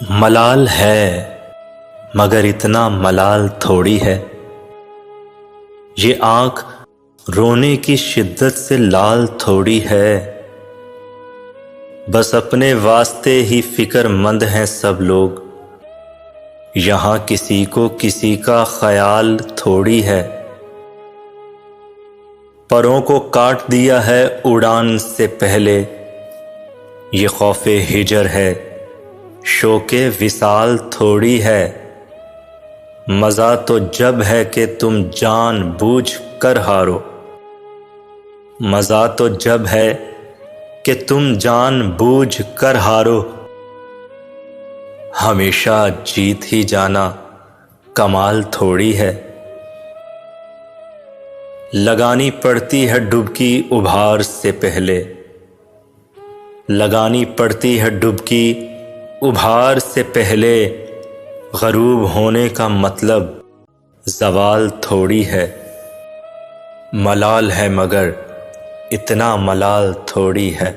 ملال ہے مگر اتنا ملال تھوڑی ہے، یہ آنکھ رونے کی شدت سے لال تھوڑی ہے، بس اپنے واسطے ہی فکر مند ہیں سب لوگ، یہاں کسی کو کسی کا خیال تھوڑی ہے، پروں کو کاٹ دیا ہے اڑان سے پہلے، یہ خوف ہجر ہے شوق وصال تھوڑی ہے، مزہ تو جب ہے کہ تم جان بوجھ کر ہارو، مزہ تو جب ہے کہ تم جان بوجھ کر ہارو، ہمیشہ جیت ہی جانا کمال تھوڑی ہے، لگانی پڑتی ہے ڈبکی ابھار سے پہلے، لگانی پڑتی ہے ڈبکی ابھار سے پہلے، غروب ہونے کا مطلب زوال تھوڑی ہے، ملال ہے مگر اتنا ملال تھوڑی ہے۔